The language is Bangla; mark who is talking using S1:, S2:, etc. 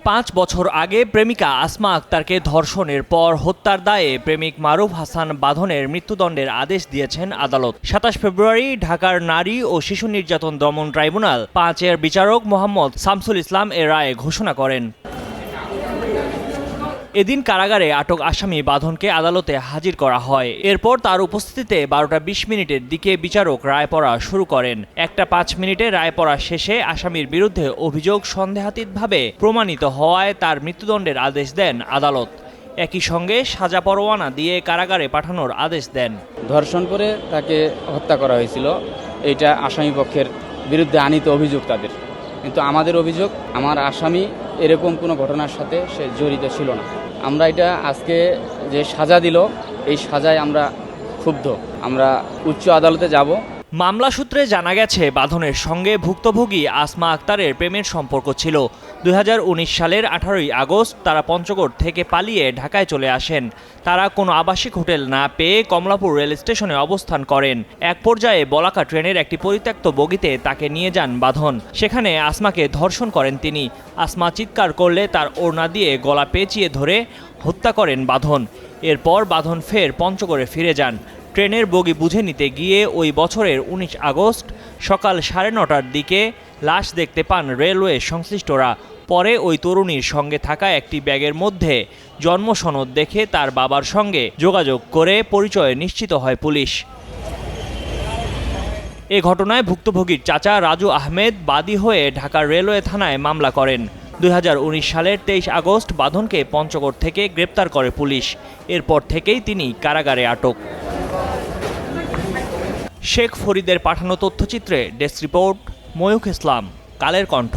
S1: 5 বছর আগে প্রেমিকা আসমা আক্তারকে ধর্ষণের পর হত্যার দায়ে প্রেমিক মারুফ হাসান বাঁধনের মৃত্যুদণ্ডের আদেশ দিয়েছেন আদালত। 27 ফেব্রুয়ারি ঢাকার নারী ও শিশু নির্যাতন দমন ট্রাইব্যুনাল 5-এর বিচারক মোহাম্মদ শামসুল ইসলাম এ রায় ঘোষণা করেন। এদিন কারাগারে আটক আসামি বাঁধনকে আদালতে হাজির করা হয়। এরপর তার উপস্থিতিতে 12টা 20 মিনিটের দিকে বিচারক রায় পড়া শুরু করেন। 1টা 5 মিনিটে রায় পড়া শেষে আসামির বিরুদ্ধে অভিযোগ সন্দেহাতীতভাবে প্রমাণিত হওয়ায় তার মৃত্যুদণ্ডের আদেশ দেন আদালত। একই সঙ্গে সাজা পরোয়ানা দিয়ে কারাগারে পাঠানোর আদেশ দেন।
S2: ধর্ষণ করে তাকে হত্যা করা হয়েছিল, এইটা আসামি পক্ষের বিরুদ্ধে আনিত অভিযোগ তাদের। কিন্তু আমাদের অভিযোগ, আমার আসামি এরকম কোনো ঘটনার সাথে সে জড়িত ছিল না। আমরা এটা আজকে যে সাজা দিল, এই সাজায় আমরা ক্ষুব্ধ। আমরা উচ্চ আদালতে যাব।
S1: মামলা সূত্রে জানা গেছে বাঁধনের সঙ্গে ভুক্তভোগী আসমা আক্তারের প্রেমের সম্পর্ক ছিল। 2019 সালের 18ই আগস্ট তারা পঞ্চগড় থেকে পালিয়ে ঢাকায় চলে আসেন। তারা কোনো আবাসিক হোটেল না পেয়ে কমলাপুর রেল স্টেশনে অবস্থান করেন। এক পর্যায়ে বলাকা ট্রেনের একটি পরিত্যক্ত বগিতে তাকে নিয়ে যান বাঁধন। সেখানে আসমাকে ধর্ষণ করেন তিনি। আসমা চিৎকার করলে তার ওড়না দিয়ে গলা পেঁচিয়ে ধরে হত্যা করেন বাঁধন। এরপর বাঁধন ফের পঞ্চগড়ে ফিরে যান। ট্রেনের বগি বুঝে নিতে গিয়ে ওই বছরের 19 আগস্ট সকাল 9:30টার দিকে লাশ দেখতে পান রেলওয়ে সংশ্লিষ্টরা। পরে ওই তরুণীর সঙ্গে থাকা একটি ব্যাগের মধ্যে জন্ম সনদ দেখে তার বাবার সঙ্গে যোগাযোগ করে পরিচয় নিশ্চিত হয় পুলিশ। এ ঘটনায় ভুক্তভোগীর চাচা রাজু আহমেদ বাদী হয়ে ঢাকা রেলওয়ে থানায় মামলা করেন। 2019 সালের 23 আগস্ট বাঁধনকে পঞ্চগড় থেকে গ্রেপ্তার করে পুলিশ। এরপর থেকেই তিনি কারাগারে আটক। শেখ ফরিদের পাঠানো তথ্যচিত্রে ডেস্ক রিপোর্ট, ময়ূখ ইসলাম, কালের কণ্ঠ।